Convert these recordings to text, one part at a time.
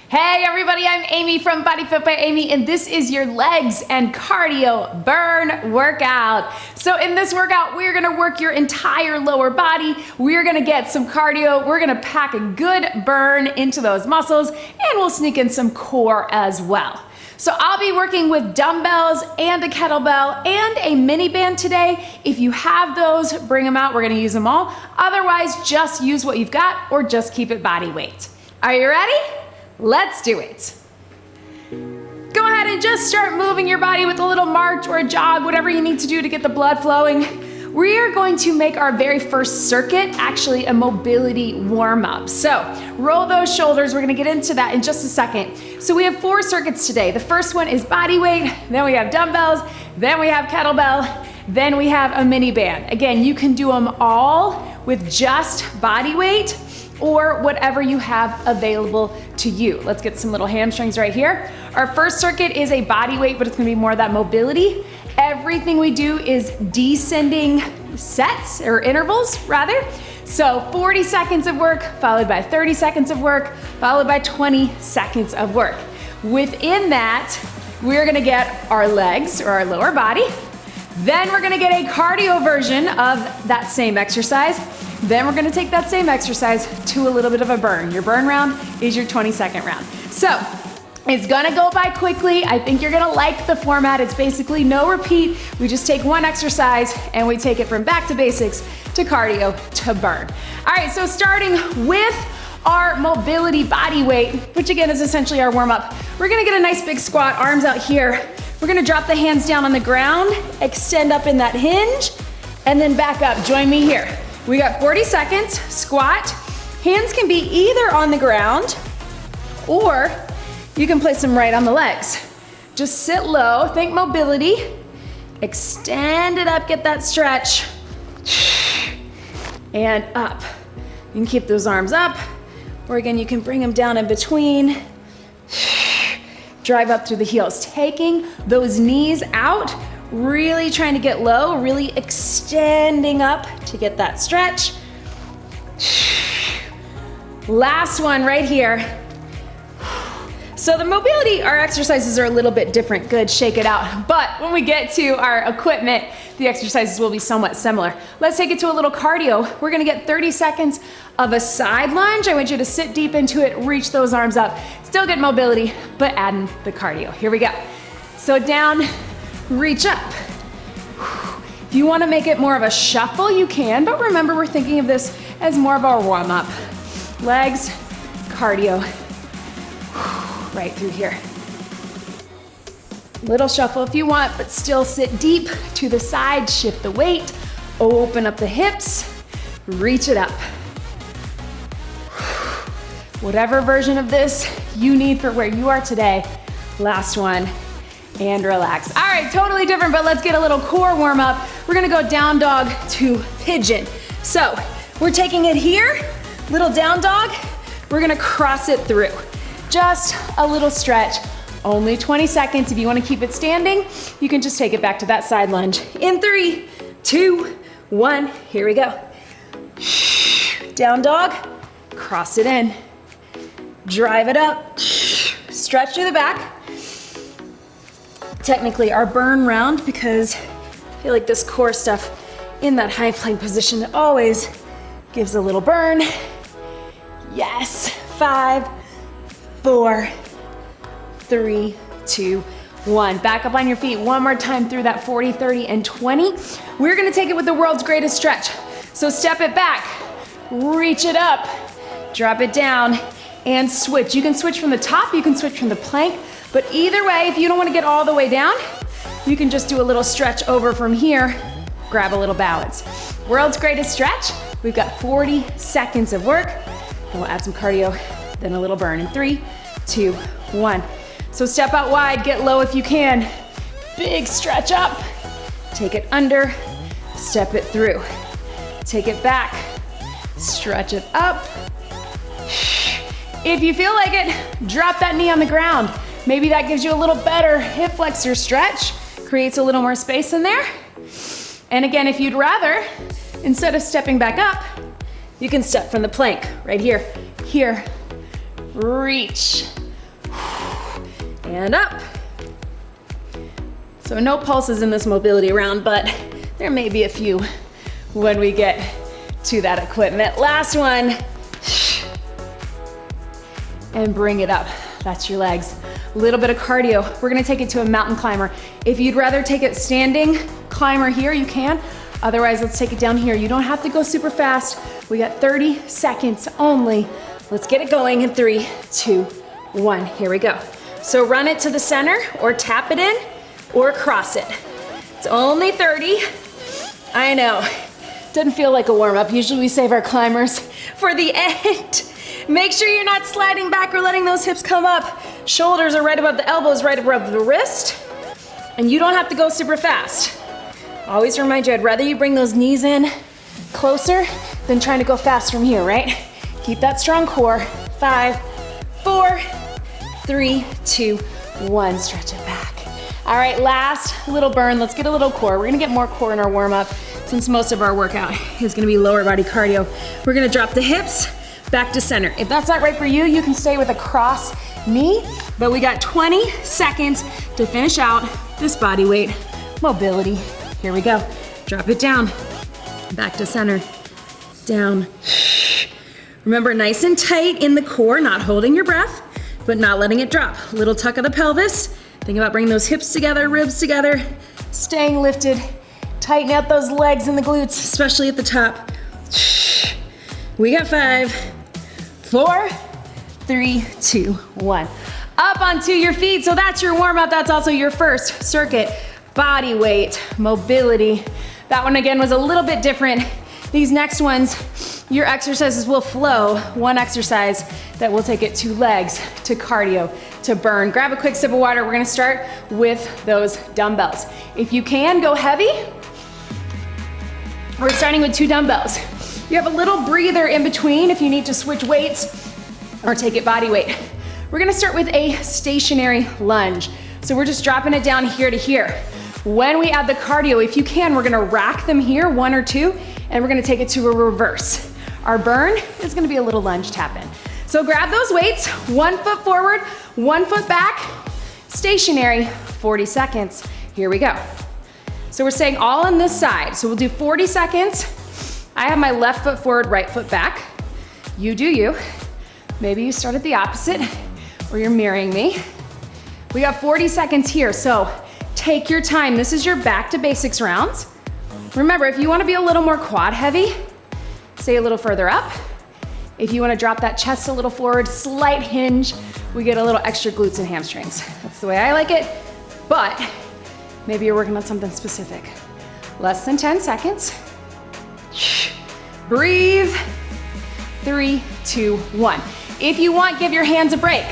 Hey everybody, I'm Amy from BodyFit by Amy, and this is your legs and cardio burn workout. So in this workout, we're gonna work your entire lower body. We're gonna get some cardio. We're gonna pack a good burn into those muscles, and we'll sneak in some core as well. So I'll be working with dumbbells and a kettlebell and a mini band today. If you have those, bring them out. We're gonna use them all. Otherwise, just use what you've got or just keep it body weight. Are you ready? Let's do it. Go ahead and just start moving your body with a little march or a jog, whatever you need to do to get the blood flowing. We are going to make our very first circuit actually a mobility warm-up. So roll those shoulders. We're gonna get into that in just a second. So we have 4 circuits today. The first one is body weight, then we have dumbbells, then we have kettlebell, then we have a mini band. Again, you can do them all with just body weight or whatever you have available to you. Let's get some little hamstrings right here. Our first circuit is a body weight, but it's gonna be more of that mobility. Everything we do is descending sets, or intervals rather. So 40 seconds of work, followed by 30 seconds of work, followed by 20 seconds of work. Within that, we're gonna get our legs, or our lower body. Then we're gonna get a cardio version of that same exercise. Then we're gonna take that same exercise to a little bit of a burn. Your burn round is your 20-second round. So it's gonna go by quickly. I think you're gonna like the format. It's basically no repeat. We just take one exercise and we take it from back to basics to cardio to burn. All right, so starting with our mobility body weight, which again is essentially our warm up. We're gonna get a nice big squat, arms out here. We're gonna drop the hands down on the ground, extend up in that hinge, and then back up. Join me here. We got 40 seconds, squat. Hands can be either on the ground or you can place them right on the legs. Just sit low, think mobility, extend it up, get that stretch, and up. You can keep those arms up, or again, you can bring them down in between. Drive up through the heels, taking those knees out, really trying to get low, really extending up to get that stretch. Last one right here. So the mobility, our exercises are a little bit different. Good, shake it out. But when we get to our equipment, the exercises will be somewhat similar. Let's take it to a little cardio. We're gonna get 30 seconds of a side lunge. I want you to sit deep into it, reach those arms up. Still get mobility, but add in the cardio. Here we go. So down, reach up. If you wanna make it more of a shuffle, you can, but remember we're thinking of this as more of our warm up. Legs, cardio, right through here. Little shuffle if you want, but still sit deep to the side, shift the weight, open up the hips, reach it up. Whatever version of this you need for where you are today. Last one, and relax. All right, totally different, but let's get a little core warm up. We're gonna go down dog to pigeon. So we're taking it here, little down dog. We're gonna cross it through. Just a little stretch, only 20 seconds. If you wanna keep it standing, you can just take it back to that side lunge. In 3, 2, 1, here we go. Down dog, cross it in. Drive it up, stretch through the back. Technically our burn round, because I feel like this core stuff in that high plank position always gives a little burn. Yes, 5, 4, 3, 2, 1. Back up on your feet one more time through that 40, 30, and 20. We're gonna take it with the world's greatest stretch. So step it back, reach it up, drop it down, and switch. You can switch from the top, you can switch from the plank, but either way, if you don't wanna get all the way down, you can just do a little stretch over from here, grab a little balance. World's greatest stretch. We've got 40 seconds of work, and we'll add some cardio, then a little burn in 3, 2, 1. So step out wide, get low if you can. Big stretch up, take it under, step it through. Take it back, stretch it up. If you feel like it, drop that knee on the ground. Maybe that gives you a little better hip flexor stretch, creates a little more space in there. And again, if you'd rather, instead of stepping back up, you can step from the plank right here, reach, and up. So no pulses in this mobility round, but there may be a few when we get to that equipment. Last one. And bring it up. That's your legs. A little bit of cardio. We're gonna take it to a mountain climber. If you'd rather take it standing climber here, you can. Otherwise, let's take it down here. You don't have to go super fast. We got 30 seconds only. Let's get it going in 3, 2, 1. Here we go. So run it to the center or tap it in or cross it. It's only 30. I know. Doesn't feel like a warm up. Usually we save our climbers for the end. Make sure you're not sliding back or letting those hips come up. Shoulders are right above the elbows, right above the wrist. And you don't have to go super fast. Always remind you, I'd rather you bring those knees in closer than trying to go fast from here, right? Keep that strong core. 5, 4, 3, 2, 1. Stretch it back. All right, last little burn. Let's get a little core. We're gonna get more core in our warm up since most of our workout is gonna be lower body cardio. We're gonna drop the hips back to center. If that's not right for you, you can stay with a cross knee, but we got 20 seconds to finish out this body weight mobility. Here we go. Drop it down, back to center, down. Remember, nice and tight in the core, not holding your breath, but not letting it drop. Little tuck of the pelvis. Think about bringing those hips together, ribs together, staying lifted. Tighten out those legs and the glutes, especially at the top. We got 5, 4, 3, 2, 1. Up onto your feet. So that's your warm up. That's also your first circuit body weight mobility. That one again was a little bit different. These next ones, your exercises will flow. One exercise that will take it to legs, to cardio, to burn. Grab a quick sip of water. We're gonna start with those dumbbells. If you can, go heavy. We're starting with 2 dumbbells. You have a little breather in between if you need to switch weights or take it body weight. We're gonna start with a stationary lunge. So we're just dropping it down here to here. When we add the cardio, if you can, we're gonna rack them here, 1 or 2, and we're gonna take it to a reverse. Our burn is gonna be a little lunge tap in. So grab those weights, 1 foot forward, 1 foot back, stationary, 40 seconds. Here we go. So we're staying all on this side. So we'll do 40 seconds. I have my left foot forward, right foot back. You do you. Maybe you start at the opposite or you're mirroring me. We got 40 seconds here, so take your time. This is your back to basics rounds. Remember, if you wanna be a little more quad heavy, stay a little further up. If you wanna drop that chest a little forward, slight hinge, we get a little extra glutes and hamstrings. That's the way I like it, but maybe you're working on something specific. Less than 10 seconds. Breathe. 3, 2, 1. If you want, give your hands a break.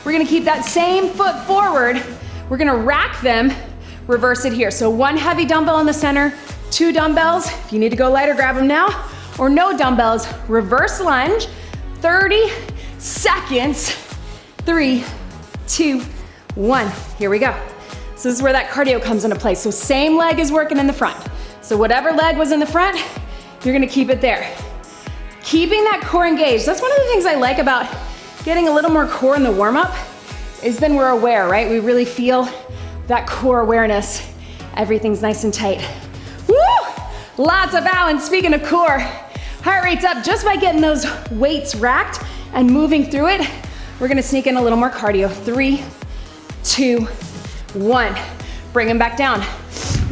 We're gonna keep that same foot forward. We're gonna rack them, reverse it here. So 1 heavy dumbbell in the center, 2 dumbbells. If you need to go lighter, grab them now. Or no dumbbells, reverse lunge. 30 seconds. 3, 2, 1. Here we go. So this is where that cardio comes into play. So same leg is working in the front. So whatever leg was in the front, you're gonna keep it there. Keeping that core engaged. That's one of the things I like about getting a little more core in the warm-up is then we're aware, right? We really feel that core awareness. Everything's nice and tight. Woo! Lots of balance. Speaking of core, heart rate's up just by getting those weights racked and moving through it. We're gonna sneak in a little more cardio. 3, 2, 1. Bring them back down.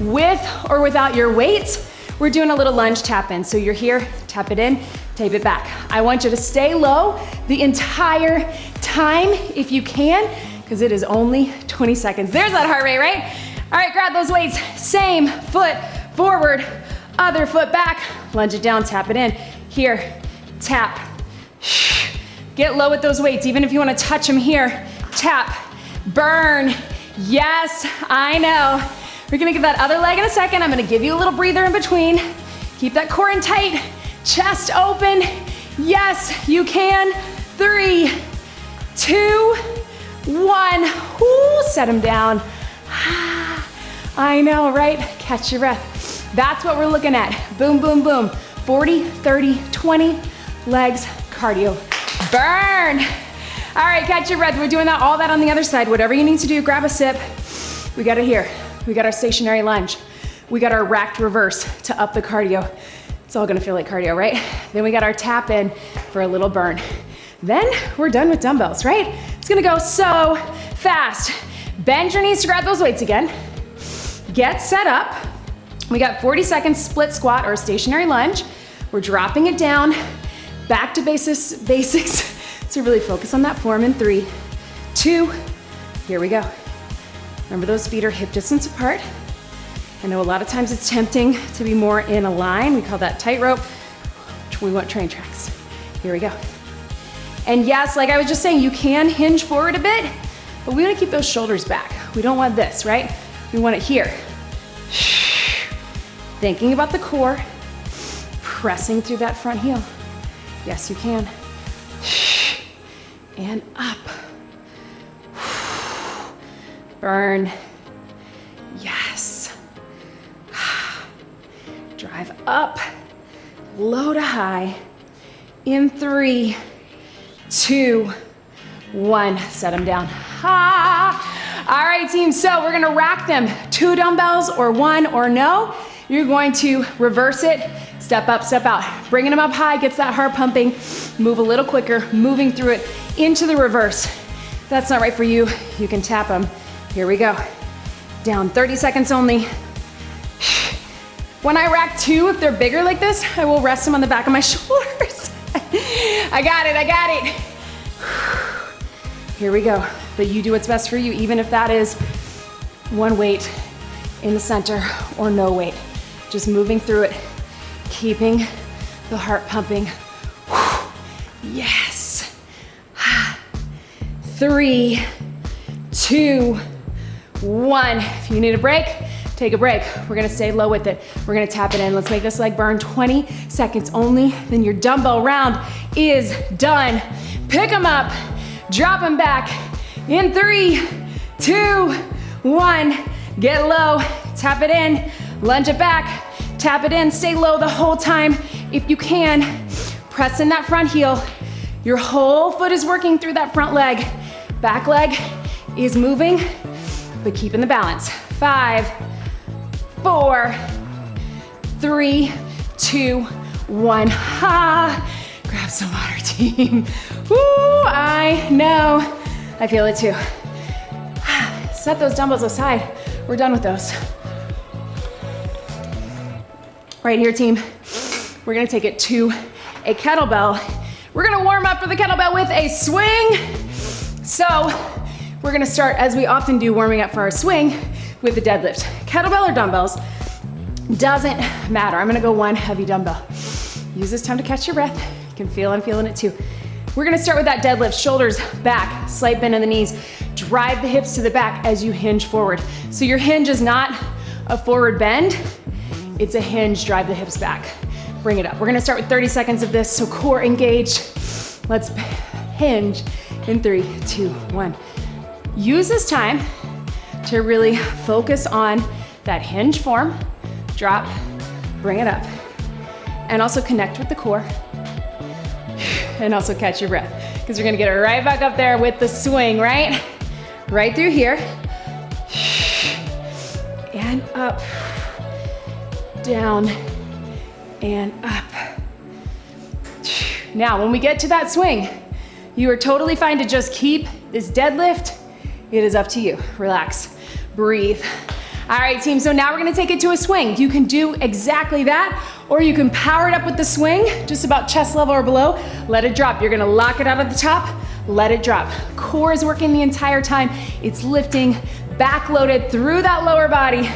With or without your weights, we're doing a little lunge tap in. So you're here, tap it in, tape it back. I want you to stay low the entire time if you can, because it is only 20 seconds. There's that heart rate, right? All right, grab those weights. Same foot forward, other foot back. Lunge it down, tap it in. Here, tap. Get low with those weights. Even if you want to touch them here, tap, burn. Yes, I know. We're gonna give that other leg in a second. I'm gonna give you a little breather in between. Keep that core in tight, chest open. Yes, you can. 3, 2, 1. Ooh, set them down. I know, right? Catch your breath. That's what we're looking at. Boom, boom, boom. 40, 30, 20, legs, cardio. Burn. All right, catch your breath. We're doing all that on the other side. Whatever you need to do, grab a sip. We got it here. We got our stationary lunge. We got our racked reverse to up the cardio. It's all gonna feel like cardio, right? Then we got our tap in for a little burn. Then we're done with dumbbells, right? It's gonna go so fast. Bend your knees to grab those weights again. Get set up. We got 40 seconds split squat or a stationary lunge. We're dropping it down, back to basics. So really focus on that form in 3, 2, here we go. Remember those feet are hip distance apart. I know a lot of times it's tempting to be more in a line. We call that tightrope. We want train tracks. Here we go. And yes, like I was just saying, you can hinge forward a bit, but we want to keep those shoulders back. We don't want this, right? We want it here. Thinking about the core, pressing through that front heel. Yes, you can. And up. Burn. Yes. Drive up, low to high. In 3, 2, 1. Set them down. All right, team, so we're gonna rack them. 2 dumbbells or 1 or no. You're going to reverse it, step up, step out. Bringing them up high gets that heart pumping. Move a little quicker, moving through it into the reverse. If that's not right for you, you can tap them. Here we go. Down, 30 seconds only. When I rack 2, if they're bigger like this, I will rest them on the back of my shoulders. I got it. Here we go. But you do what's best for you, even if that is 1 weight in the center or no weight. Just moving through it, keeping the heart pumping. Yes. 3, 2, 1. If you need a break, take a break. We're gonna stay low with it. We're gonna tap it in. Let's make this leg burn. 20 seconds only. Then your dumbbell round is done. Pick them up, drop them back. In 3, 2, 1. Get low, tap it in, lunge it back, tap it in, stay low the whole time. If you can, press in that front heel. Your whole foot is working through that front leg. Back leg is moving, but keeping the balance. 5, 4, 3, 2, 1. Grab some water, team. Ooh, I know. I feel it too. Set those dumbbells aside. We're done with those. Right here, team. We're gonna take it to a kettlebell. We're gonna warm up for the kettlebell with a swing. So we're gonna start, as we often do, warming up for our swing with the deadlift. Kettlebell or dumbbells, doesn't matter. I'm gonna go 1 heavy dumbbell. Use this time to catch your breath. You can feel I'm feeling it too. We're gonna start with that deadlift, shoulders back, slight bend in the knees. Drive the hips to the back as you hinge forward. So your hinge is not a forward bend, it's a hinge, drive the hips back. Bring it up. We're gonna start with 30 seconds of this, so core engaged. Let's hinge in 3, 2, 1. Use this time to really focus on that hinge form. Drop, bring it up. And also connect with the core. And also catch your breath, because you're gonna get it right back up there with the swing, right? Right through here. And up. Down. And up. Now, when we get to that swing, you are totally fine to just keep this deadlift. It is up to you. Relax. Breathe. All right, team, so now we're gonna take it to a swing. You can do exactly that, or you can power it up with the swing, just about chest level or below. Let it drop. You're gonna lock it out at the top, let it drop. Core is working the entire time. It's lifting, back loaded through that lower body,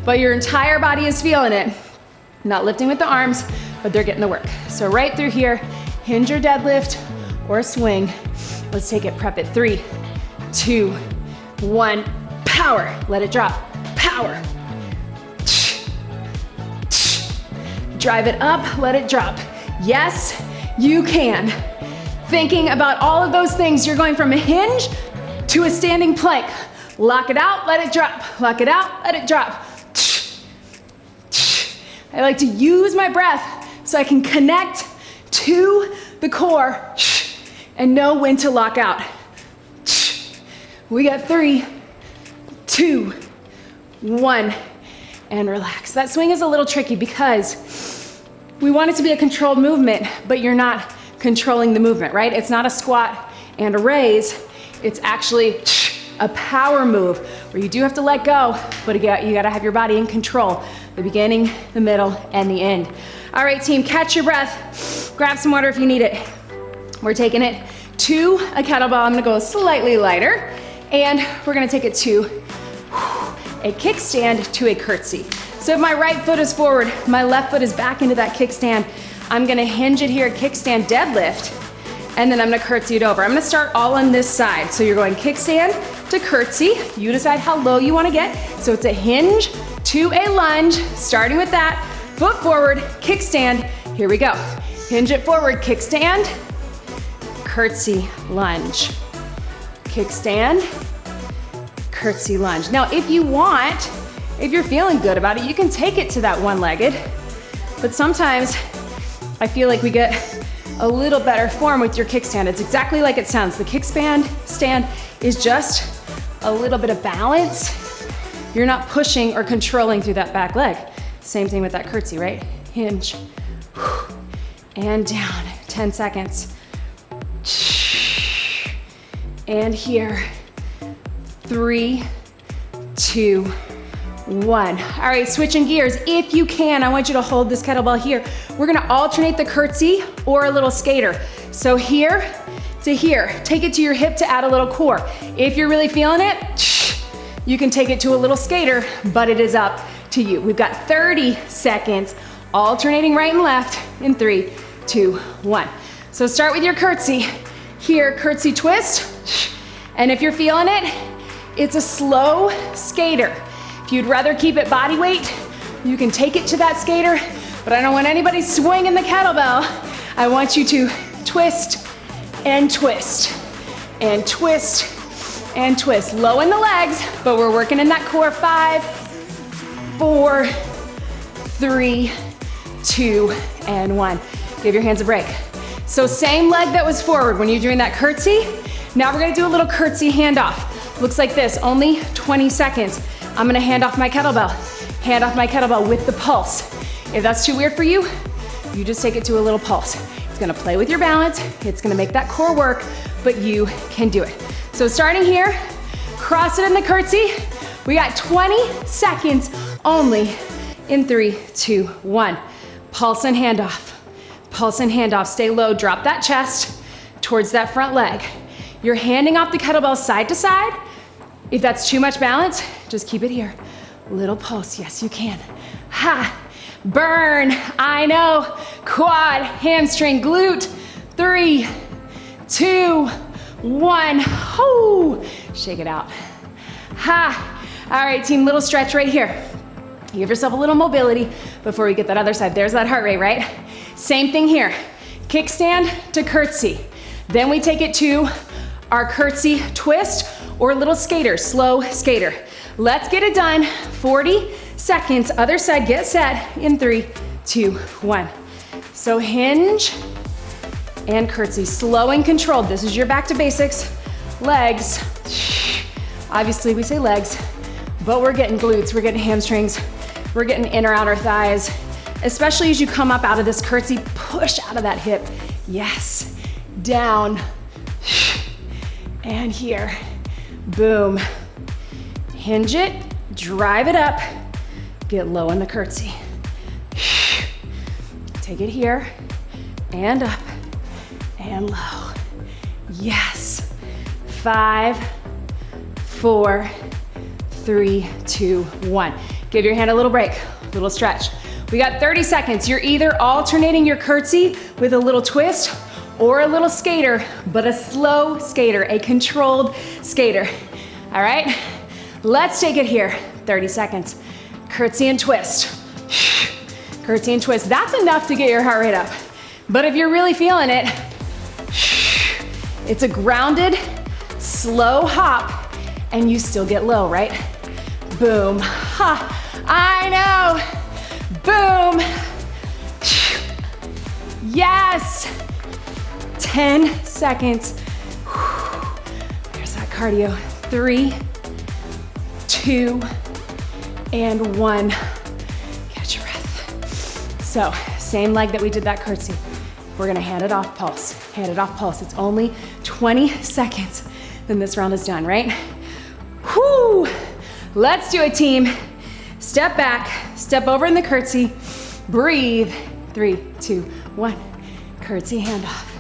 but your entire body is feeling it. Not lifting with the arms, but they're getting the work. So right through here, hinge your deadlift or swing. Let's take it, prep it. 3, 2, 1, power. Let it drop. Power. Drive it up, let it drop. Yes, you can. Thinking about all of those things, you're going from a hinge to a standing plank. Lock it out, let it drop. Lock it out, let it drop. I like to use my breath so I can connect to the core and know when to lock out. We got 3, 2, 1, and relax. That swing is a little tricky because we want it to be a controlled movement, but you're not controlling the movement, right? It's not a squat and a raise. It's actually a power move where you do have to let go, but you gotta have your body in control. The beginning, the middle, and the end. All right, team, catch your breath. Grab some water if you need it. We're taking it to a kettlebell. I'm gonna go slightly lighter, and we're gonna take it to a kickstand to a curtsy. So if my right foot is forward, my left foot is back into that kickstand, I'm gonna hinge it here, kickstand deadlift, and then I'm gonna curtsy it over. I'm gonna start all on this side. So you're going kickstand to curtsy. You decide how low you wanna get. So it's a hinge to a lunge, starting with that. Foot forward, kickstand, here we go. Hinge it forward, kickstand, curtsy, lunge. Kickstand, curtsy, lunge. Now if you want, if you're feeling good about it, you can take it to that one-legged, but sometimes I feel like we get a little better form with your kickstand. It's exactly like it sounds. The kickstand is just a little bit of balance. You're not pushing or controlling through that back leg. Same thing with that curtsy, right? Hinge, and down, 10 seconds. And here, 3, 2, 1. All right, switching gears. If you can, I want you to hold this kettlebell here. We're gonna alternate the curtsy or a little skater. So here to here. Take it to your hip to add a little core. If you're really feeling it, you can take it to a little skater, but it is up to you. We've got 30 seconds, alternating right and left in 3, 2, 1. So start with your curtsy. Here, curtsy twist. And if you're feeling it, it's a slow skater. If you'd rather keep it body weight, you can take it to that skater, but I don't want anybody swinging the kettlebell. I want you to twist and twist and twist and twist. Low in the legs, but we're working in that core. 5, 4, 3, 2, and 1. Give your hands a break. So same leg that was forward when you're doing that curtsy. Now we're gonna do a little curtsy handoff. Looks like this, only 20 seconds. I'm gonna hand off my kettlebell with the pulse. If that's too weird for you, you just take it to a little pulse. It's gonna play with your balance, it's gonna make that core work, but you can do it. So starting here, cross it in the curtsy. We got 20 seconds only in 3, 2, 1. Pulse and handoff. Pulse and handoff. Stay low, drop that chest towards that front leg. You're handing off the kettlebell side to side. If that's too much balance, just keep it here. Little pulse, yes you can. Ha, burn, I know. Quad, hamstring, glute. 3, 2, 1. Whoo, shake it out. Ha, all right team, little stretch right here. Give yourself a little mobility before we get that other side. There's that heart rate, right? Same thing here. Kickstand to curtsy. Then we take it to our curtsy twist or little skater, slow skater. Let's get it done. 40 seconds. Other side, get set in 3, 2, 1. So hinge and curtsy, slow and controlled. This is your back to basics. Legs. Obviously we say legs, but we're getting glutes, we're getting hamstrings, we're getting inner outer thighs. Especially as you come up out of this curtsy, push out of that hip. Yes, down, and here, boom. Hinge it, drive it up, get low in the curtsy. Take it here, and up, and low. Yes, 5, 4, 3, 2, 1. Give your hand a little break, little stretch. We got 30 seconds. You're either alternating your curtsy with a little twist or a little skater, but a slow skater, a controlled skater. All right, let's take it here. 30 seconds. Curtsy and twist. Curtsy and twist. That's enough to get your heart rate up. But if you're really feeling it, it's a grounded, slow hop, and you still get low, right? Boom. Ha, I know. Boom. Yes. 10 seconds. There's that cardio. 3, 2, and 1. Catch your breath. So, same leg that we did that curtsy. We're gonna hand it off pulse. Hand it off pulse. It's only 20 seconds. Then this round is done, right? Whoo! Let's do it, team. Step back, step over in the curtsy. Breathe. 3, 2, 1. Curtsy, hand off.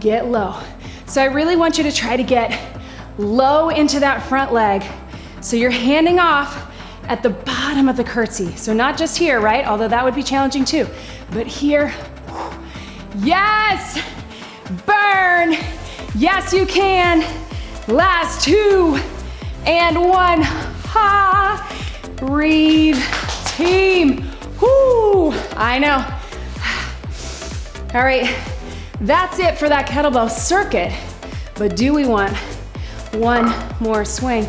Get low. So I really want you to try to get low into that front leg. So you're handing off at the bottom of the curtsy. So not just here, right? Although that would be challenging too. But here, yes! Burn! Yes, you can. Last 2 and 1. Ha! Breathe, team. Whoo! I know. All right, that's it for that kettlebell circuit. But do we want one more swing?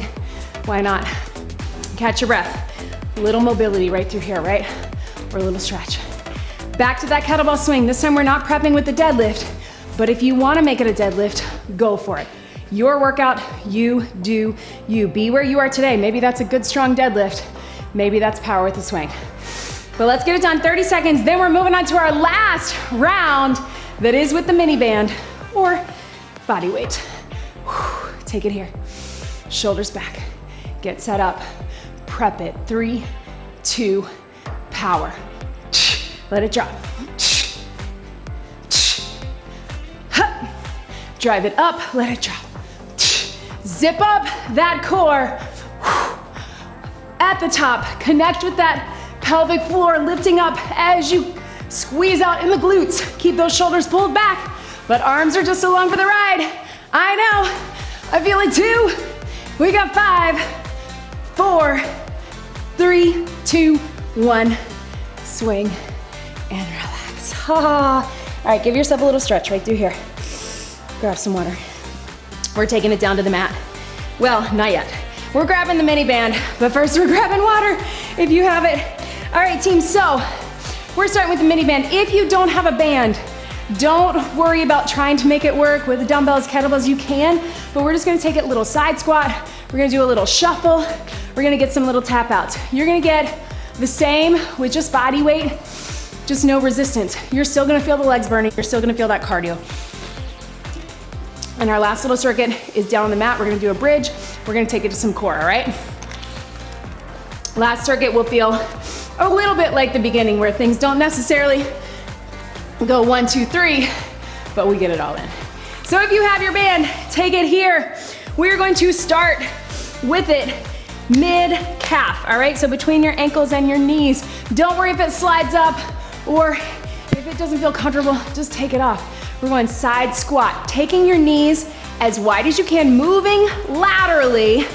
Why not? Catch your breath. Little mobility right through here, right? Or a little stretch. Back to that kettlebell swing. This time we're not prepping with the deadlift, but if you want to make it a deadlift, go for it. Your workout, you do you. Be where you are today. Maybe that's a good strong deadlift. Maybe that's power with the swing. But let's get it done, 30 seconds. Then we're moving on to our last round that is with the mini band or body weight. Whew. Take it here. Shoulders back. Get set up. Prep it. 3, 2, power. Let it drop. Drive it up, let it drop. Zip up that core. At the top, connect with that pelvic floor, lifting up as you squeeze out in the glutes. Keep those shoulders pulled back, but arms are just along for the ride. I know, I feel it too. We got 5, 4, 3, 2, 1. Swing and relax. All right, give yourself a little stretch right through here. Grab some water. We're taking it down to the mat. Well, not yet. We're grabbing the mini band, but first we're grabbing water if you have it. All right, team, so we're starting with the mini band. If you don't have a band, don't worry about trying to make it work with dumbbells, kettlebells. You can, but we're just gonna take it a little side squat. We're gonna do a little shuffle. We're gonna get some little tap outs. You're gonna get the same with just body weight, just no resistance. You're still gonna feel the legs burning. You're still gonna feel that cardio. And our last little circuit is down on the mat. We're gonna do a bridge. We're gonna take it to some core, all right? Last circuit will feel a little bit like the beginning where things don't necessarily go 1, 2, 3, but we get it all in. So if you have your band, take it here. We're going to start with it mid-calf, all right? So between your ankles and your knees. Don't worry if it slides up or if it doesn't feel comfortable, just take it off. We're going side squat, taking your knees as wide as you can, moving laterally.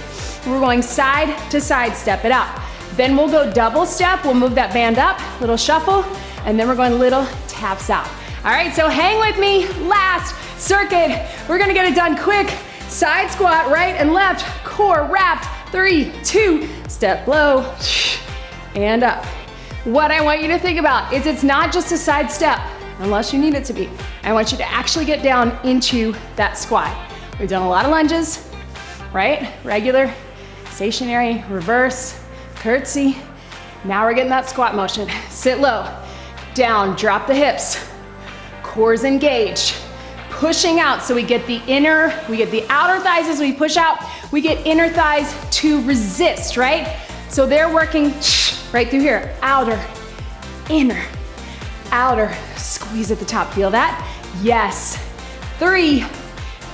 We're going side to side, step it out. Then we'll go double step, we'll move that band up, little shuffle, and then we're going little taps out. All right, so hang with me, last circuit. We're gonna get it done quick. Side squat, right and left, core wrapped, 3, 2, step low, and up. What I want you to think about is it's not just a side step, unless you need it to be. I want you to actually get down into that squat. We've done a lot of lunges, right? Regular, stationary, reverse, curtsy. Now we're getting that squat motion. Sit low, down, drop the hips. Core's engaged. Pushing out, so we get the outer thighs as we push out. We get inner thighs to resist, right? So they're working right through here. Outer, inner, outer. Squeeze at the top, feel that? Yes. 3,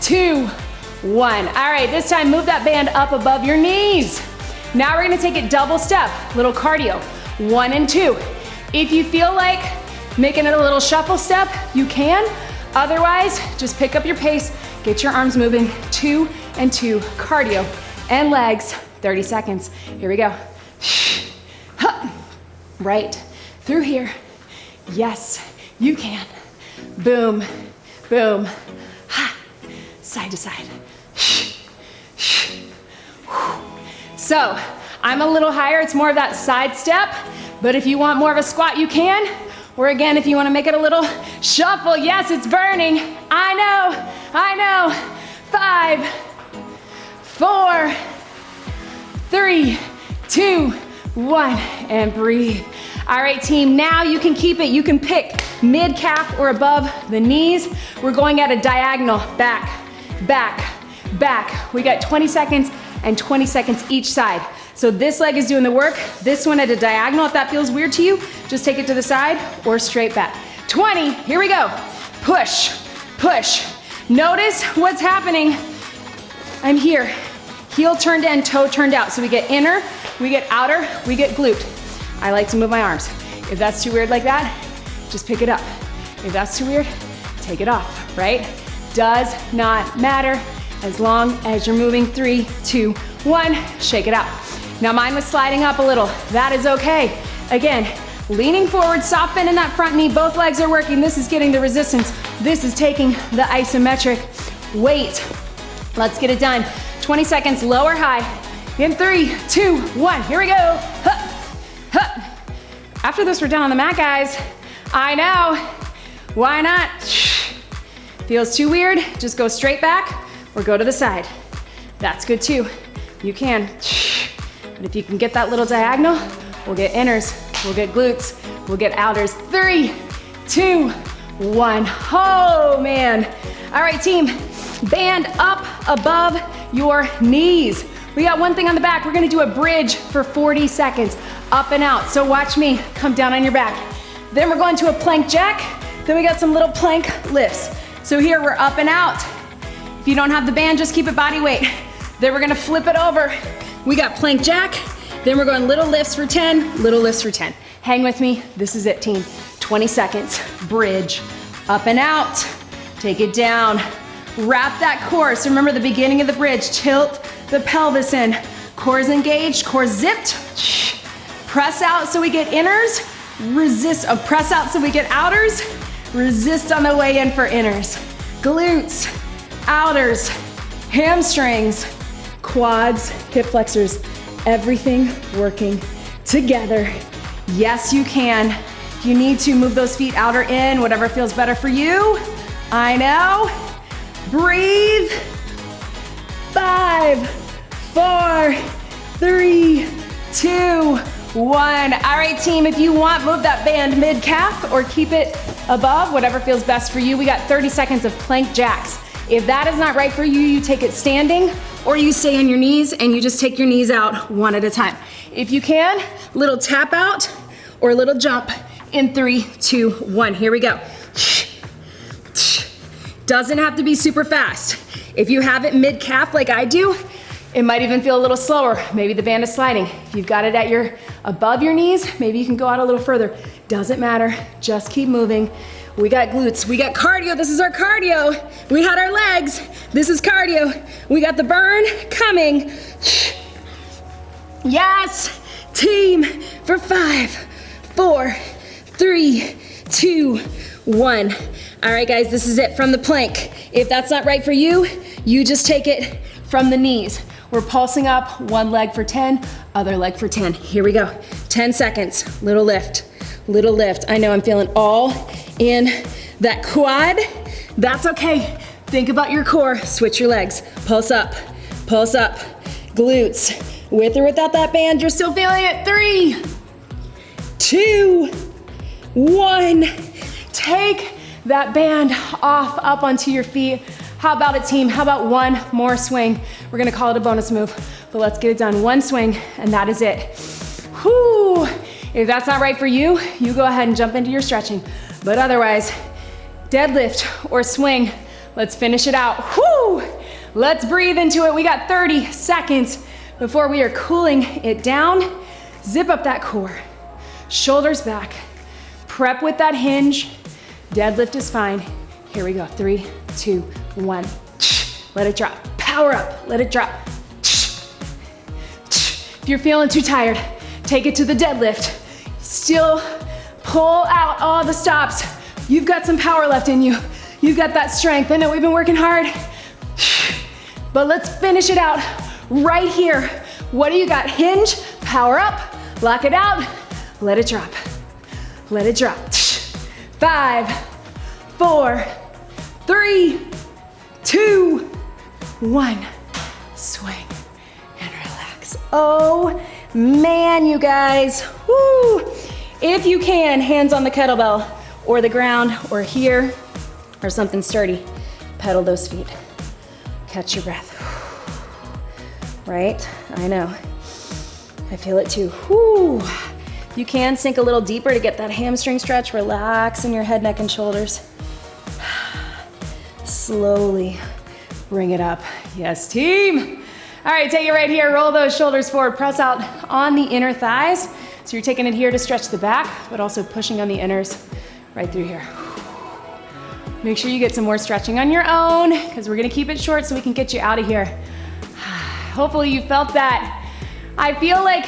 2, 1. All right, this time move that band up above your knees. Now we're gonna take it double step, little cardio, 1 and 2. If you feel like making it a little shuffle step, you can. Otherwise, just pick up your pace, get your arms moving, 2 and 2, cardio and legs, 30 seconds. Here we go. Right through here. Yes, you can. Boom, boom, ha, side to side. So, I'm a little higher, it's more of that side step, but if you want more of a squat, you can. Or again, if you wanna make it a little shuffle, yes, it's burning. I know. 5, 4, 3, 2, 1, and breathe. All right, team, now you can keep it. You can pick mid-calf or above the knees. We're going at a diagonal, back, back, back. We got 20 seconds and 20 seconds each side. So this leg is doing the work. This one at a diagonal, if that feels weird to you, just take it to the side or straight back. 20, here we go. Push, push. Notice what's happening. I'm here, heel turned in, toe turned out. So we get inner, we get outer, we get glute. I like to move my arms. If that's too weird like that, just pick it up. If that's too weird, take it off, right? Does not matter as long as you're moving. 3, 2, 1, shake it out. Now mine was sliding up a little. That is okay. Again, leaning forward, soft bend in that front knee. Both legs are working. This is getting the resistance. This is taking the isometric weight. Let's get it done. 20 seconds, low or high. In 3, 2, 1, here we go. Hup, hup. After this, we're down on the mat, guys. I know, why not? Feels too weird, just go straight back or go to the side. That's good too, you can. But if you can get that little diagonal, we'll get inners, we'll get glutes, we'll get outers. 3, 2, 1, oh man. All right, team, band up above your knees. We got one thing on the back. We're gonna do a bridge for 40 seconds, up and out. So watch me, come down on your back. Then we're going to a plank jack. Then we got some little plank lifts. So here we're up and out. If you don't have the band, just keep it body weight. Then we're gonna flip it over. We got plank jack. Then we're going little lifts for 10, little lifts for 10. Hang with me, this is it, team. 20 seconds, bridge, up and out. Take it down, wrap that core. So remember the beginning of the bridge, tilt the pelvis in. Core's engaged, core zipped. Press out so we get inners, resist, press out so we get outers, resist on the way in for inners. Glutes, outers, hamstrings, quads, hip flexors, everything working together. Yes, you can. If you need to, move those feet out or in, whatever feels better for you. I know. Breathe. 5, 4, 3, 2, 1. All right, team, if you want, move that band mid-calf or keep it above, whatever feels best for you. We got 30 seconds of plank jacks. If that is not right for you, you take it standing or you stay on your knees and you just take your knees out one at a time. If you can, little tap out or little jump in 3, 2, 1. Here we go. Doesn't have to be super fast. If you have it mid-calf like I do, it might even feel a little slower. Maybe the band is sliding. If you've got it at above your knees, maybe you can go out a little further. Doesn't matter, just keep moving. We got glutes, we got cardio. This is our cardio. We had our legs, this is cardio. We got the burn coming. Yes, team, for 5, 4, 3, 2, 1. All right, guys, this is it from the plank. If that's not right for you, you just take it from the knees. We're pulsing up, one leg for 10, other leg for 10. Here we go, 10 seconds, little lift, little lift. I know I'm feeling all in that quad. That's okay. Think about your core, switch your legs. Pulse up, glutes. With or without that band, you're still feeling it. 3, 2, 1. Take that band off, up onto your feet. How about it, team? How about one more swing? We're gonna call it a bonus move, but let's get it done. One swing, and that is it. Whew. If that's not right for you, you go ahead and jump into your stretching. But otherwise, deadlift or swing, let's finish it out. Whew. Let's breathe into it. We got 30 seconds before we are cooling it down. Zip up that core, shoulders back. Prep with that hinge. Deadlift is fine. Here we go, 3, 2, 1. Let it drop, power up, let it drop. If you're feeling too tired, take it to the deadlift. Still pull out all the stops. You've got some power left in you. You've got that strength. I know we've been working hard, but let's finish it out right here. What do you got? Hinge, power up, lock it out, let it drop. Let it drop. 5, 4, 3, 2, 1. Swing and relax. Oh man, you guys. Woo. If you can, hands on the kettlebell or the ground or here or something sturdy, pedal those feet. Catch your breath. Right? I know. I feel it too. Woo. You can sink a little deeper to get that hamstring stretch. Relax in your head, neck, and shoulders. Slowly bring it up. Yes, team. All right, take it right here. Roll those shoulders forward. Press out on the inner thighs. So you're taking it here to stretch the back, but also pushing on the inners right through here. Make sure you get some more stretching on your own because we're gonna keep it short so we can get you out of here. Hopefully you felt that. I feel like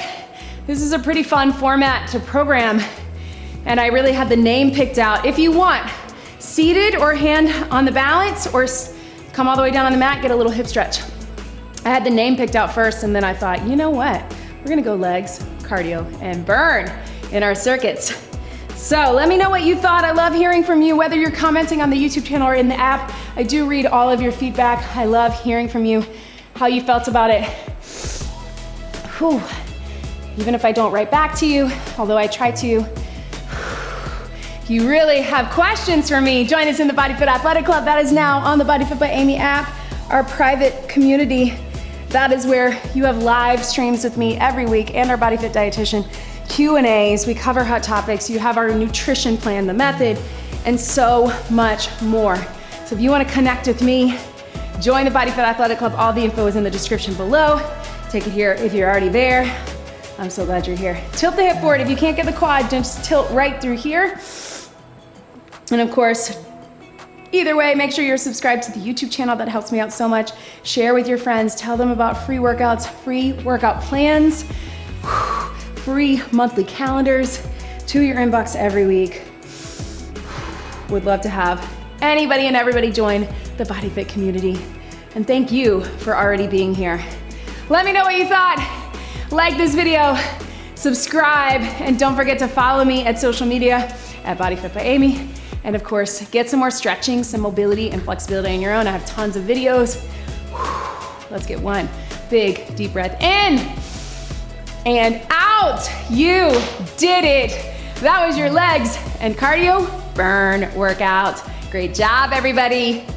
this is a pretty fun format to program, and I really had the name picked out. If you want, seated or hand on the balance, or come all the way down on the mat, get a little hip stretch. I had the name picked out first, and then I thought, you know what? We're gonna go legs, cardio, and burn in our circuits. So let me know what you thought. I love hearing from you, whether you're commenting on the YouTube channel or in the app. I do read all of your feedback. I love hearing from you, how you felt about it. Whew. Even if I don't write back to you, although I try to. If you really have questions for me, join us in the BodyFit Athletic Club. That is now on the BodyFit by Amy app, our private community. That is where you have live streams with me every week and our BodyFit dietitian, Q&As. We cover hot topics. You have our nutrition plan, the method, and so much more. So if you want to connect with me, join the BodyFit Athletic Club. All the info is in the description below. Take it here if you're already there. I'm so glad you're here. Tilt the hip forward. If you can't get the quad, just tilt right through here. And of course, either way, make sure you're subscribed to the YouTube channel. That helps me out so much. Share with your friends. Tell them about free workouts, free workout plans, free monthly calendars to your inbox every week. Would love to have anybody and everybody join the BodyFit community. And thank you for already being here. Let me know what you thought. Like this video, subscribe, and don't forget to follow me at social media at BodyFit by Amy. And of course, get some more stretching, some mobility and flexibility on your own. I have tons of videos. Let's get one big deep breath in and out. You did it. That was your legs and cardio burn workout. Great job, everybody.